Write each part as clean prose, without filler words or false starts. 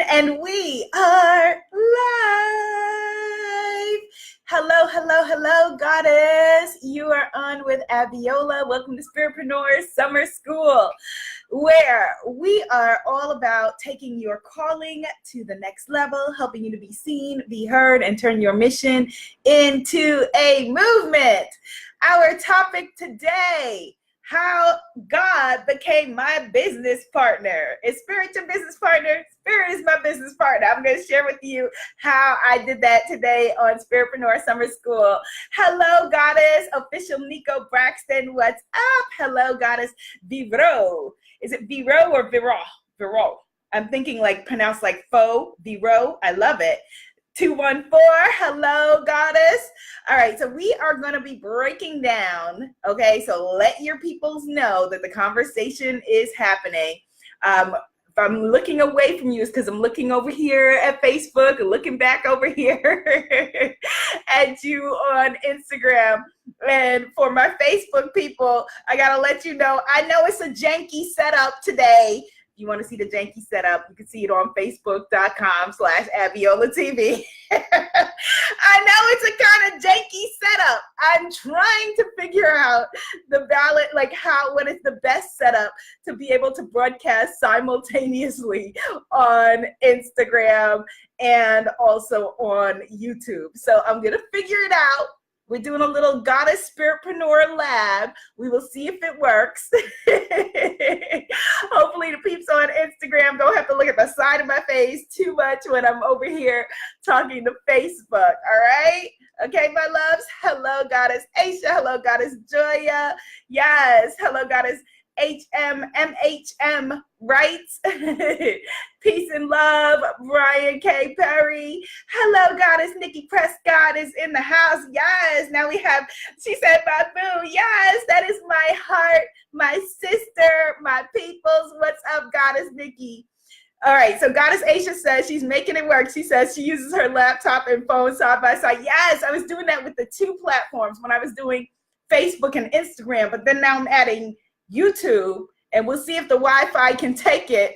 And we are live. Hello, goddess. You are on with Abiola. Welcome to Spiritpreneur Summer School, where we are all about taking your calling to the next level, helping you to be seen, be heard, and turn your mission into a movement. Our topic today: how God became my business partner. Is Spirit your business partner? Spirit is my business partner. I'm going to share with you how I did that today on Spiritpreneur Summer School. Hello, Goddess. Official Nico Braxton. What's up? Hello, Goddess Viro. Is it Viro or Viro? Viro. I'm thinking like pronounced like faux. Viro. I love it. 214, hello, Goddess. All right, so we are going to be breaking down, okay? So let your peoples know that the conversation is happening. If I'm looking away from you, it's because I'm looking over here at Facebook and looking back over here at you on Instagram. And for my Facebook people, I got to let you know, I know it's a janky setup today. You want to see the janky setup, you can see it on facebook.com/AbiolaTV. I know it's a kind of janky setup. I'm trying to figure out the ballot, like what is the best setup to be able to broadcast simultaneously on Instagram and also on YouTube. So I'm going to figure it out. We're doing a little Goddess Spiritpreneur lab. We will see if it works. Hopefully the peeps on Instagram don't have to look at the side of my face too much when I'm over here talking to Facebook, all right? Okay, my loves. Hello, Goddess Aisha. Hello, Goddess Joya. Yes, hello, Goddess MHM, right? Peace and love, Brian K. Perry. Hello, Goddess Nikki Prescott is in the house. Yes, now we have, she said, Babu. Yes, that is my heart, my sister, my peoples. What's up, Goddess Nikki? All right, so Goddess Aisha says she's making it work. She says she uses her laptop and phone side by side. Yes, I was doing that with the two platforms when I was doing Facebook and Instagram, but then now I'm adding YouTube, and we'll see if the Wi-Fi can take it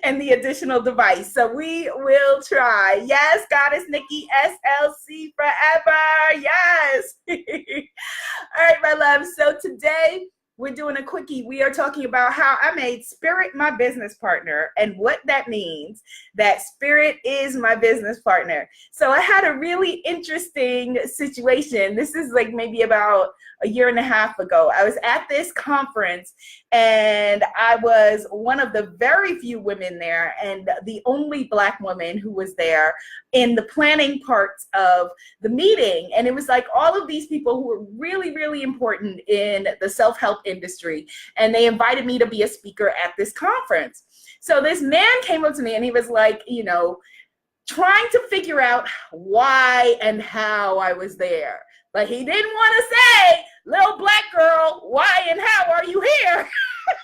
and the additional device. So we will try. Yes, Goddess Nikki, SLC forever. Yes. All right, my love. So today we're doing a quickie. We are talking about how I made Spirit my business partner and what that means, that Spirit is my business partner. So I had a really interesting situation. This is like maybe about a year and a half ago. I was at this conference and I was one of the very few women there and the only Black woman who was there in the planning parts of the meeting. And it was like all of these people who were really, really important in the self-help industry. And they invited me to be a speaker at this conference. So this man came up to me and he was like, you know, trying to figure out why and how I was there. But he didn't want to say, little Black girl, why and how are you here?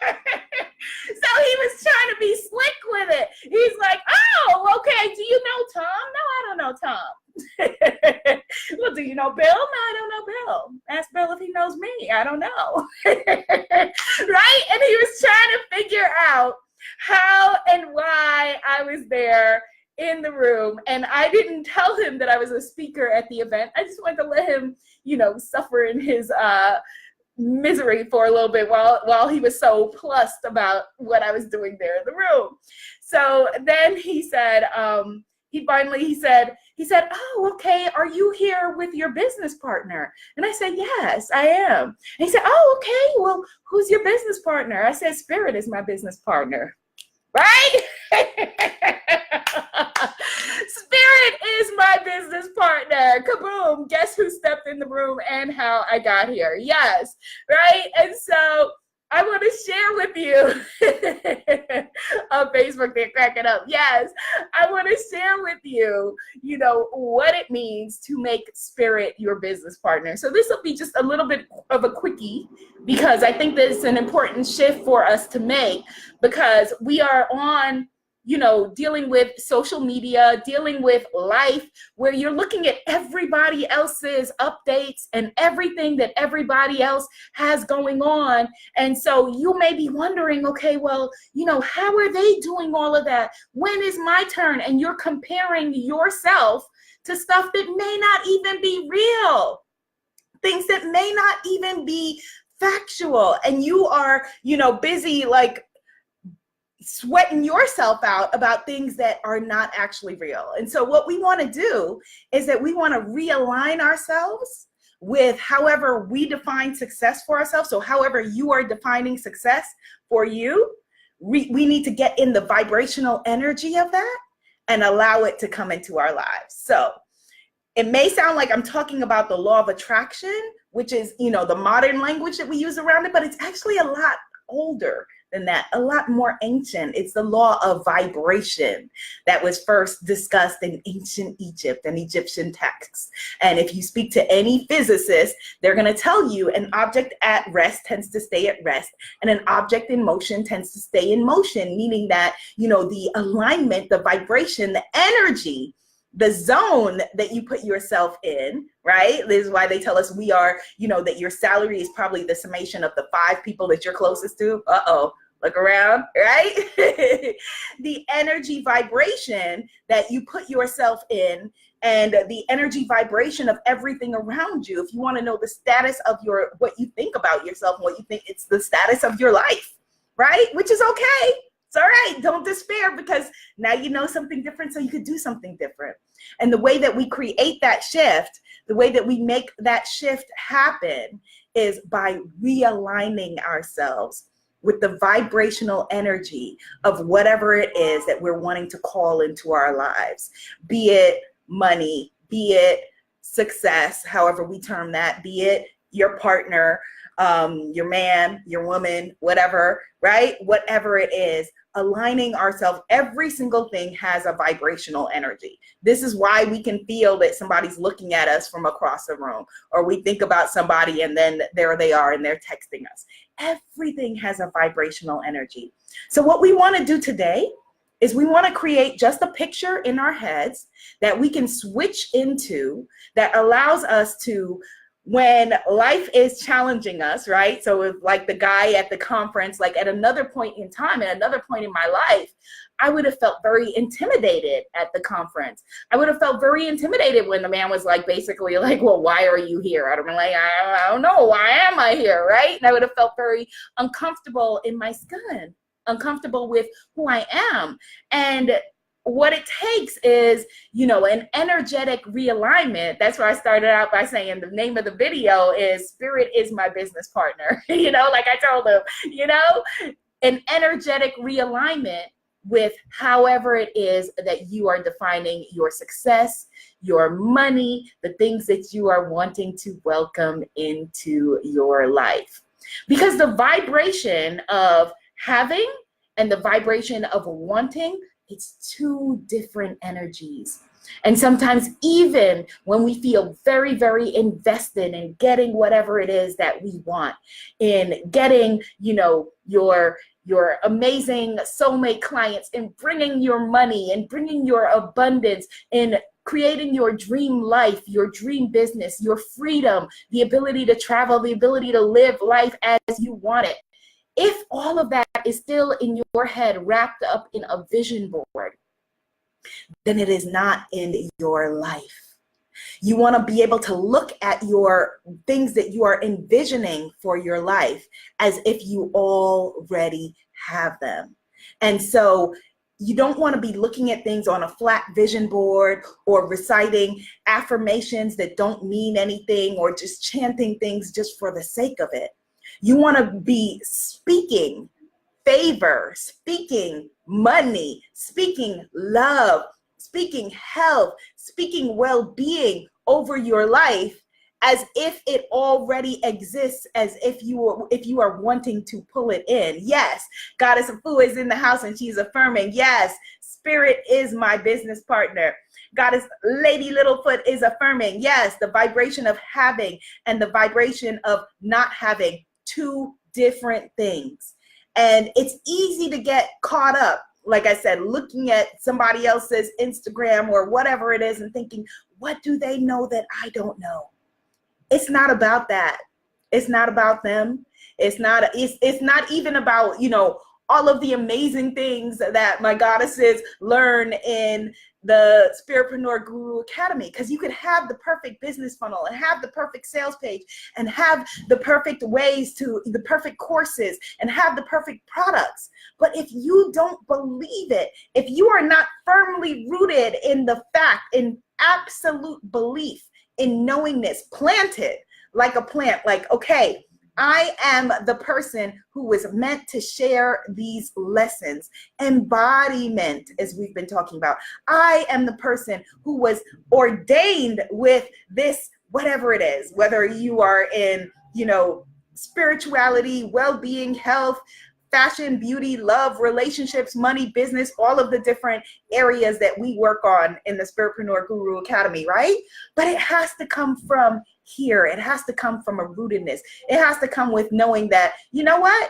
So he was trying to be slick with it. He's like, oh, okay, do you know Tom? No, I don't know Tom. Well, do you know Bill? No, I don't know Bill. Ask Bill if he knows me. I don't know. Right? And he was trying to figure out how and why I was there in the room, and I didn't tell him that I was a speaker at the event. I just wanted to let him, you know, suffer in his misery for a little bit while he was so plussed about what I was doing there in the room. So then he said, he said, oh, okay, are you here with your business partner? And I said, yes, I am. And he said, oh, okay, well, who's your business partner? I said, Spirit is my business partner. Right? Spirit is my business partner. Kaboom. Guess who stepped in the room and how I got here? Yes. Right? And so I want to share with you on Facebook, they're cracking up. Yes, I want to share with you, you know, what it means to make Spirit your business partner. So this will be just a little bit of a quickie because I think that it's an important shift for us to make because we are on dealing with social media, dealing with life, where you're looking at everybody else's updates and everything that everybody else has going on. And so you may be wondering, okay, well, how are they doing all of that? When is my turn? And you're comparing yourself to stuff that may not even be real, things that may not even be factual. And you are, busy like sweating yourself out about things that are not actually real. And so what we want to do is that we want to realign ourselves with however we define success for ourselves. So however you are defining success for you, we need to get in the vibrational energy of that and allow it to come into our lives. So it may sound like I'm talking about the law of attraction, which is, the modern language that we use around it, but it's actually a lot older than that, a lot more ancient. It's the law of vibration that was first discussed in ancient Egypt and Egyptian texts. And if you speak to any physicist, they're going to tell you an object at rest tends to stay at rest, and an object in motion tends to stay in motion, meaning that, the alignment, the vibration, the energy, the zone that you put yourself in, right? This is why they tell us we are, that your salary is probably the summation of the 5 people that you're closest to. Look around, right? The energy vibration that you put yourself in, and the energy vibration of everything around you. If you want to know the status of what you think about yourself and what you think, it's the status of your life, right? Which is okay. It's all right. Don't despair, because now you know something different, so you could do something different. And the way that we create that shift, the way that we make that shift happen, is by realigning ourselves with the vibrational energy of whatever it is that we're wanting to call into our lives, be it money, be it success, however we term that, be it your partner, your man, your woman, whatever, right? Whatever it is, aligning ourselves, every single thing has a vibrational energy. This is why we can feel that somebody's looking at us from across the room, or we think about somebody and then there they are and they're texting us. Everything has a vibrational energy. So what we want to do today is we want to create just a picture in our heads that we can switch into, that allows us to, when life is challenging us, right? So if, like the guy at the conference, like at another point in time, at another point in my life, I would have felt very intimidated at the conference. I would have felt very intimidated when the man was like, basically like, well, why are you here? I'd have been like, I don't know, why am I here, right? And I would have felt very uncomfortable in my skin, uncomfortable with who I am. And what it takes is, an energetic realignment. That's why I started out by saying the name of the video is Spirit is My Business Partner. Like I told him, an energetic realignment with however it is that you are defining your success, your money, the things that you are wanting to welcome into your life. Because the vibration of having and the vibration of wanting, it's 2 different energies. And sometimes even when we feel very, very invested in getting whatever it is that we want, in getting, your amazing soulmate clients, in bringing your money and bringing your abundance, in creating your dream life, your dream business, your freedom, the ability to travel, the ability to live life as you want it. If all of that is still in your head, wrapped up in a vision board, then it is not in your life. You want to be able to look at your things that you are envisioning for your life as if you already have them. And so you don't want to be looking at things on a flat vision board or reciting affirmations that don't mean anything or just chanting things just for the sake of it. You want to be speaking favor, speaking money, speaking love, speaking health, speaking well-being over your life as if it already exists, as if you are wanting to pull it in. Yes, Goddess Afu is in the house and she's affirming, yes, Spirit is my business partner. Goddess Lady Littlefoot is affirming, yes, the vibration of having and the vibration of not having, 2 different things. And it's easy to get caught up like I said, looking at somebody else's Instagram or whatever it is and thinking, what do they know that I don't know? It's not about that. It's not about them. It's not even about, all of the amazing things that my goddesses learn in the Spiritpreneur Guru Academy, because you could have the perfect business funnel and have the perfect sales page and have the perfect the perfect courses and have the perfect products. But if you don't believe it, if you are not firmly rooted in the fact, in absolute belief, in knowingness, planted like a plant, like, okay, I am the person who was meant to share these lessons. Embodiment, as we've been talking about. I am the person who was ordained with this, whatever it is, whether you are in, spirituality, well-being, health, fashion, beauty, love, relationships, money, business, all of the different areas that we work on in the Spiritpreneur Guru Academy, right? But it has to come from here. It has to come from a rootedness. It has to come with knowing that, you know what?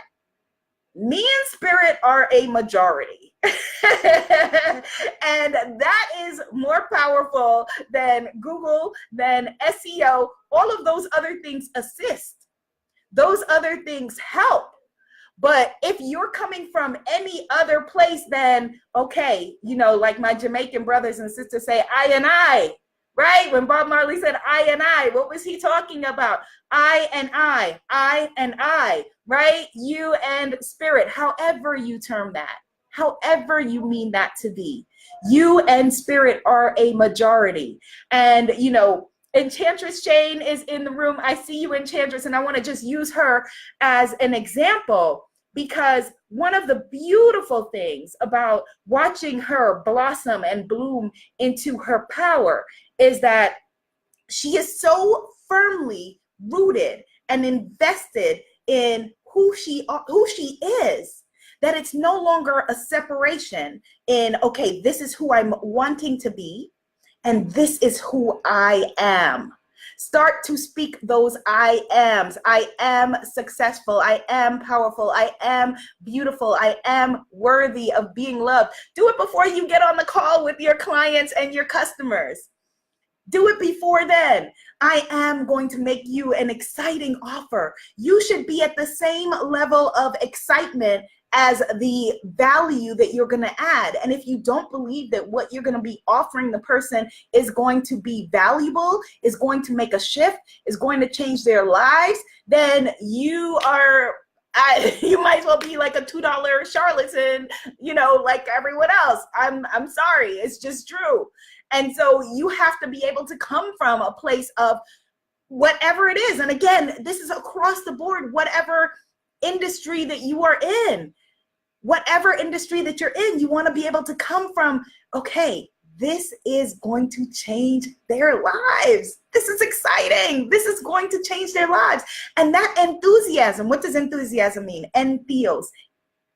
Me and spirit are a majority. And that is more powerful than Google, than SEO. All of those other things assist. Those other things help. But if you're coming from any other place than, okay, like my Jamaican brothers and sisters say, I and I, right? When Bob Marley said I and I, what was he talking about? I and I, right? You and spirit, however you term that, however you mean that to be. You and spirit are a majority. And, Enchantress Jane is in the room. I see you, Enchantress, and I want to just use her as an example, because one of the beautiful things about watching her blossom and bloom into her power is that she is so firmly rooted and invested in who she is, that it's no longer a separation in, okay, this is who I'm wanting to be, and this is who I am. Start to speak those I ams. I am successful. I am powerful. I am beautiful. I am worthy of being loved. Do it before you get on the call with your clients and your customers. Do it before then. I am going to make you an exciting offer. You should be at the same level of excitement as the value that you're going to add. And if you don't believe that what you're going to be offering the person is going to be valuable, is going to make a shift, is going to change their lives, then you might as well be like a $2 charlatan, like everyone else. I'm sorry. It's just true. And so you have to be able to come from a place of whatever it is. And again, this is across the board, whatever industry that you are in, whatever industry that you're in, you want to be able to come from, okay, this is going to change their lives. This is exciting. This is going to change their lives. And that enthusiasm, what does enthusiasm mean? Entheos,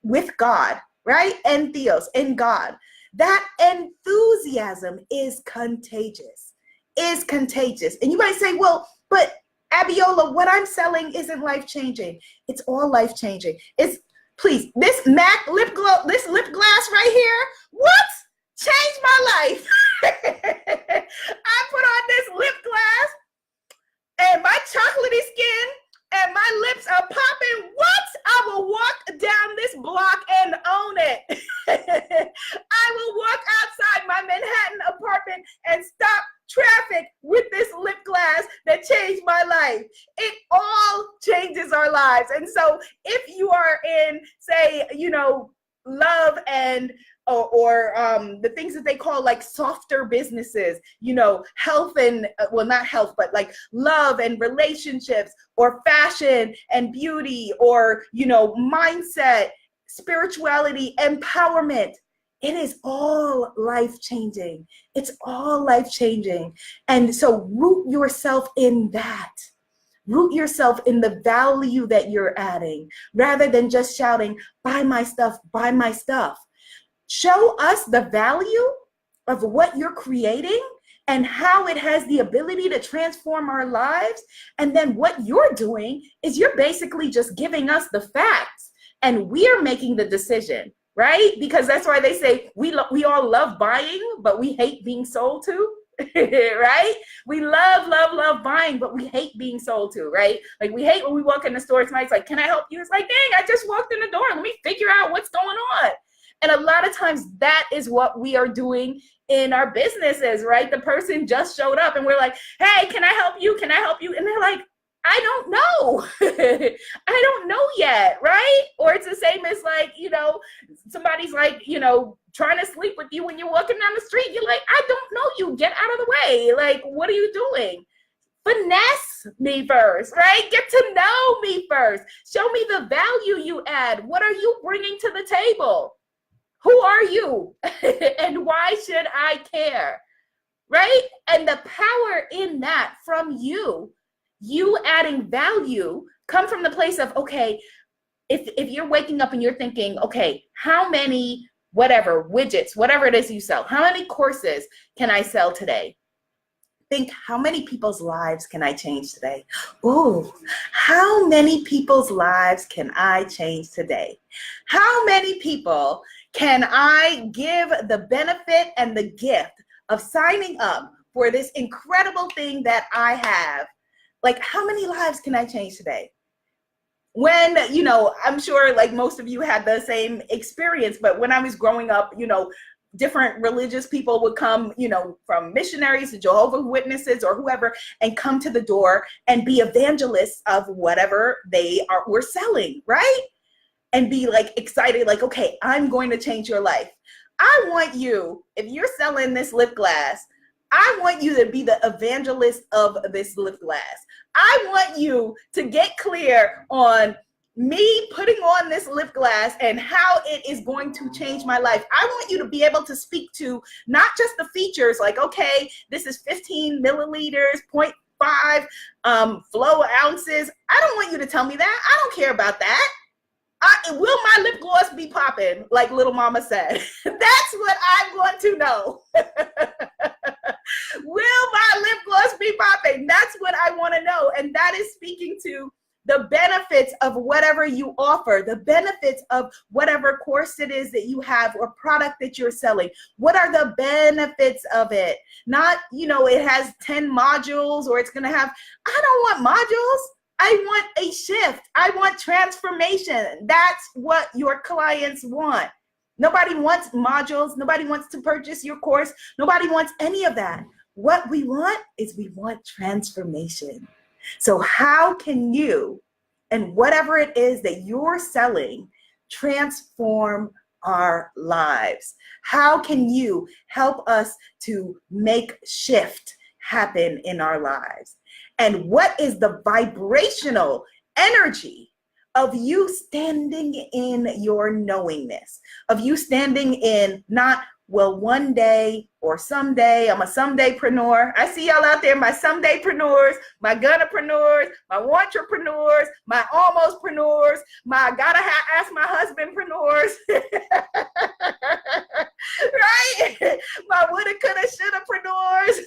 with God, right? Entheos, in God. That enthusiasm is contagious, And you might say, well, but Abiola, what I'm selling isn't life-changing. It's all life-changing. Please, this MAC lip gloss right here, what? Changed my life. I put on this lip gloss and my chocolatey skin and my lips are popping. What? I will walk down this block and own it. I will walk outside my Manhattan apartment and stop traffic with this lip gloss that changed my life. It all changes our lives. And so if you are in, say, love and or the things that they call like softer businesses, health and, well, not health, but like love and relationships, or fashion and beauty, or, mindset, spirituality, empowerment, it is all life-changing. It's all life-changing. And so root yourself in that. Root yourself in the value that you're adding, rather than just shouting, buy my stuff, buy my stuff. Show us the value of what you're creating and how it has the ability to transform our lives. And then what you're doing is you're basically just giving us the facts, and we're making the decision. right? Because that's why they say we all love buying, but we hate being sold to. Right? We love buying, but we hate being sold to, right? Like we hate when we walk in the store tonight. It's like, can I help you? It's like, dang, I just walked in the door. Let me figure out what's going on. And a lot of times that is what we are doing in our businesses, right? The person just showed up and we're like, hey, can I help you? Can I help you? And they're like, I don't know. I don't know yet, right? Or it's the same as like, somebody's like, trying to sleep with you when you're walking down the street. You're like, I don't know you. Get out of the way. Like, what are you doing? Finesse me first, right? Get to know me first. Show me the value you add. What are you bringing to the table? Who are you? And why should I care? Right? And the power in that from you adding value come from the place of, okay, if you're waking up and you're thinking, okay, how many whatever widgets, whatever it is you sell, how many courses can I sell today? Think, how many people's lives can I change today? Ooh, how many people's lives can I change today? How many people can I give the benefit and the gift of signing up for this incredible thing that I have? Like, how many lives can I change today? When, I'm sure like most of you had the same experience, but when I was growing up, different religious people would come, from missionaries to Jehovah's Witnesses or whoever, and come to the door and be evangelists of whatever were selling, right? And be like excited, like, okay, I'm going to change your life. I want you, if you're selling this lip gloss, I want you to be the evangelist of this lip gloss. I want you to get clear on me putting on this lip gloss and how it is going to change my life. I want you to be able to speak to not just the features, like, okay, this is 15 milliliters, 0.5 flow ounces. I don't want you to tell me that. I don't care about that. Will my lip gloss be popping, like Little Mama said? That's what I want to know. Will my lip gloss be popping? That's what I want to know. And that is speaking to the benefits of whatever you offer, the benefits of whatever course it is that you have or product that you're selling. What are the benefits of it? Not, it has 10 modules or it's going to have, I don't want modules. I want a shift. I want transformation. That's what your clients want. Nobody wants modules. Nobody wants to purchase your course. Nobody wants any of that. What we want is we want transformation. So how can you, and whatever it is that you're selling, transform our lives? How can you help us to make shift happen in our lives? And what is the vibrational energy of you standing in your knowingness, of you standing in not, well, one day or someday, I'm a somedaypreneur. I see y'all out there, my somedaypreneurs, my gonapreneurs, my wantrepreneurs, my almostpreneurs, my gotta ask my husbandpreneurs, right? My woulda, coulda, shoulda-preneurs.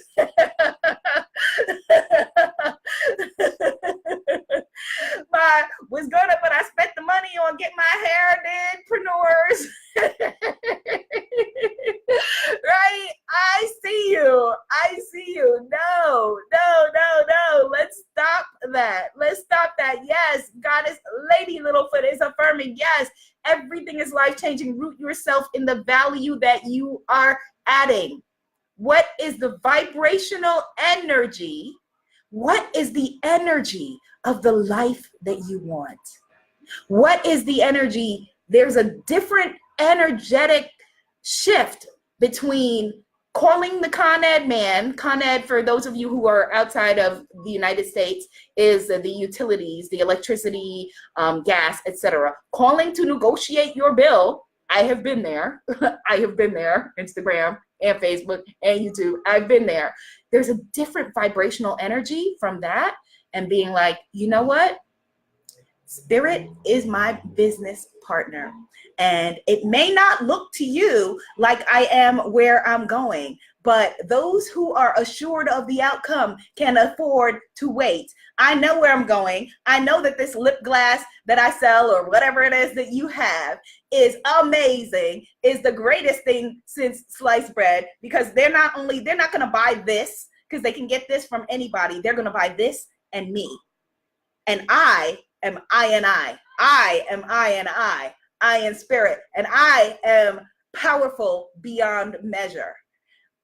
My was gonna, but I spent the money on get my hair did preneurs. Right? I see you. No. Let's stop that. Yes, Goddess Lady Littlefoot is affirming. Yes, everything is life-changing. Root yourself in the value that you are adding. What is the vibrational energy? What is the energy of the life that you want? What is the energy? There's a different energetic shift between calling the Con Ed man. Con Ed, for those of you who are outside of the United States, is the utilities, the electricity, gas, etc. Calling to negotiate your bill. I have been there. Instagram and Facebook and YouTube. I've been there. There's a different vibrational energy from that, and being like, you know what? Spirit is my business partner. And it may not look to you like I am where I'm going, but those who are assured of the outcome can afford to wait. I know where I'm going. I know that this lip gloss that I sell or whatever it is that you have is amazing, is the greatest thing since sliced bread, because they're not going to buy this because they can get this from anybody. They're going to buy this and me. And I am I and I. I am I and I am spirit, and I am powerful beyond measure.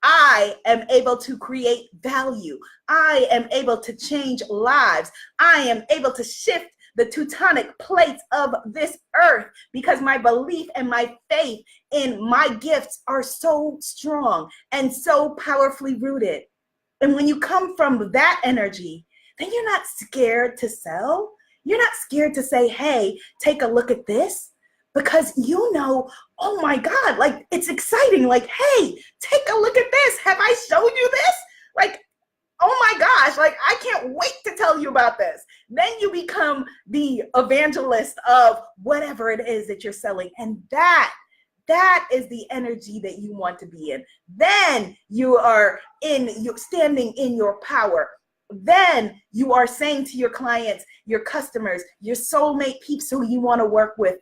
I am able to create value. I am able to change lives. I am able to shift the tectonic plates of this earth because my belief and my faith in my gifts are so strong and so powerfully rooted. And when you come from that energy, then you're not scared to sell. You're not scared to say, hey, take a look at this. Because you know, oh my God, like it's exciting. Like, hey, take a look at this. Have I showed you this? Like, oh my gosh, like I can't wait to tell you about this. Then you become the evangelist of whatever it is that you're selling. And that is the energy that you want to be in. Then you're standing in your power. Then you are saying to your clients, your customers, your soulmate peeps who you want to work with,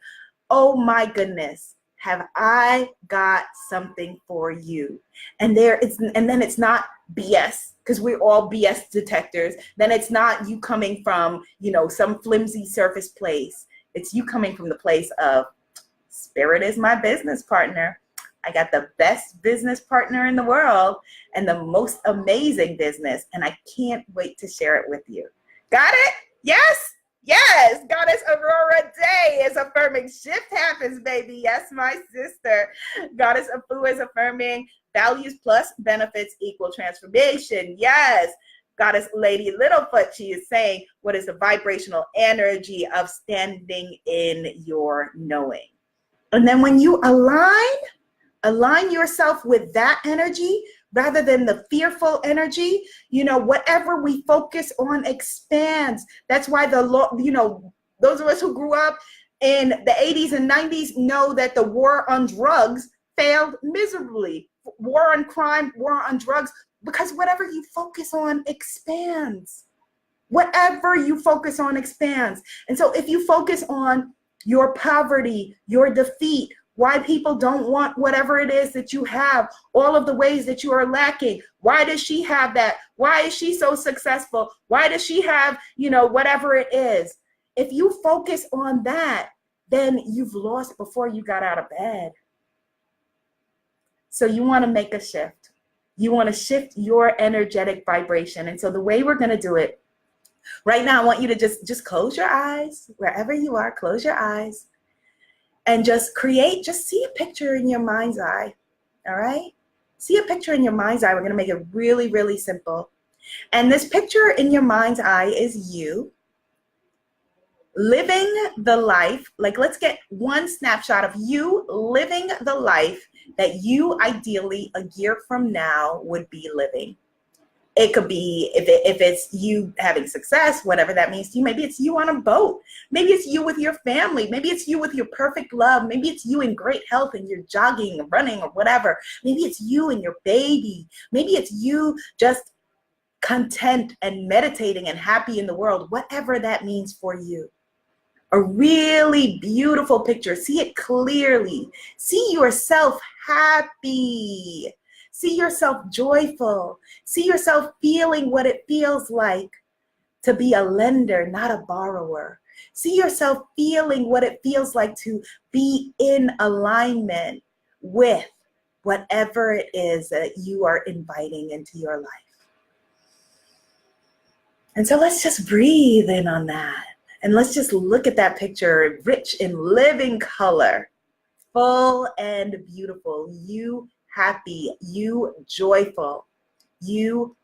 oh my goodness, have I got something for you? And then it's not BS, because we're all BS detectors. Then it's not you coming from, some flimsy surface place. It's you coming from the place of Spirit is my business partner. I got the best business partner in the world and the most amazing business. And I can't wait to share it with you. Got it? Yes? Yes, Goddess Aurora Day is affirming shift happens, baby. Yes, my sister. Goddess Afu is affirming values plus benefits equal transformation. Yes. Goddess Lady Littlefoot, she is saying, what is the vibrational energy of standing in your knowing? And then when you align yourself with that energy, rather than the fearful energy, whatever we focus on expands. That's why those of us who grew up in the 80s and 90s know that the war on drugs failed miserably. War on crime, war on drugs, because whatever you focus on expands. Whatever you focus on expands. And so if you focus on your poverty, your defeat, why people don't want whatever it is that you have, all of the ways that you are lacking. Why does she have that? Why is she so successful? Why does she have, whatever it is? If you focus on that, then you've lost before you got out of bed. So you want to make a shift. You want to shift your energetic vibration. And so the way we're going to do it, right now, I want you to just close your eyes. Wherever you are, close your eyes. And just see a picture in your mind's eye, all right? See a picture in your mind's eye. We're going to make it really, really simple. And this picture in your mind's eye is you living the life. Like, let's get one snapshot of you living the life that you ideally a year from now would be living. It could be, if it's you having success, whatever that means to you. Maybe it's you on a boat. Maybe it's you with your family. Maybe it's you with your perfect love. Maybe it's you in great health and you're jogging or running or whatever. Maybe it's you and your baby. Maybe it's you just content and meditating and happy in the world, whatever that means for you. A really beautiful picture. See it clearly. See yourself happy. See yourself joyful. See yourself feeling what it feels like to be a lender, not a borrower. See yourself feeling what it feels like to be in alignment with whatever it is that you are inviting into your life. And so let's just breathe in on that. And let's just look at that picture, rich in living color, full and beautiful. You happy, you joyful, you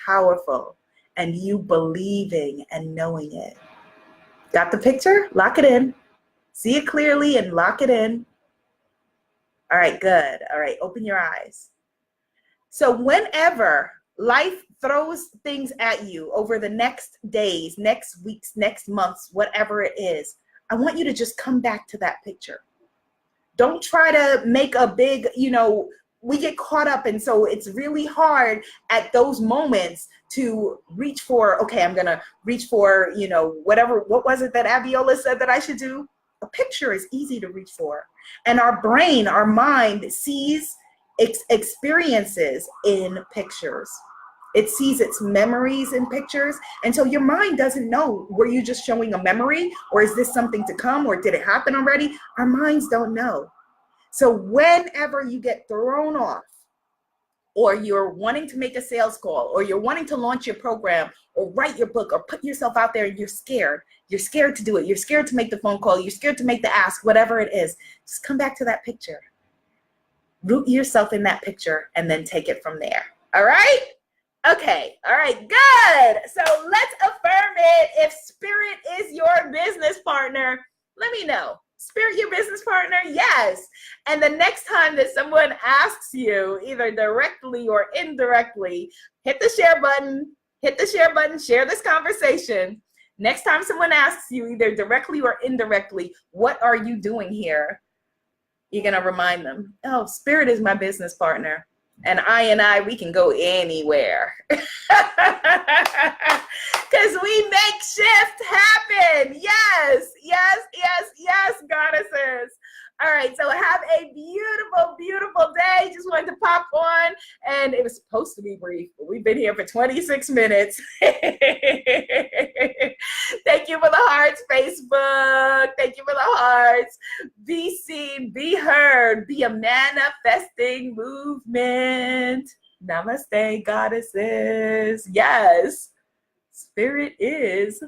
powerful, and you believing and knowing it. Got the picture? Lock it in. See it clearly and lock it in. All right, good. All right, open your eyes. So whenever life throws things at you over the next days, next weeks, next months, whatever it is, I want you to just come back to that picture. Don't try to make a big, we get caught up. And so it's really hard at those moments to reach for, okay, I'm going to reach for, whatever, what was it that Abiola said that I should do? A picture is easy to reach for. And our brain, our mind sees experiences in pictures. It sees its memories in pictures. And so your mind doesn't know, were you just showing a memory, or is this something to come, or did it happen already? Our minds don't know. So whenever you get thrown off, or you're wanting to make a sales call, or you're wanting to launch your program, or write your book, or put yourself out there, and you're scared to do it. You're scared to make the phone call. You're scared to make the ask, whatever it is. Just come back to that picture. Root yourself in that picture and then take it from there. All right? Okay. All right. Good. So let's affirm it. If Spirit is your business partner, let me know. Spirit your business partner? Yes. And the next time that someone asks you, either directly or indirectly, hit the share button, share this conversation. Next time someone asks you, either directly or indirectly, what are you doing here? You're going to remind them, oh, Spirit is my business partner. And we can go anywhere. Because we make shift happen. Yes, yes, yes, yes, goddesses. All right, so have a beautiful, beautiful day. Just wanted to pop on, and it was supposed to be brief, but we've been here for 26 minutes. Thank you for the hearts, Facebook. Thank you for the hearts. Be seen, be heard, be a manifesting movement. Namaste, goddesses. Yes, Spirit is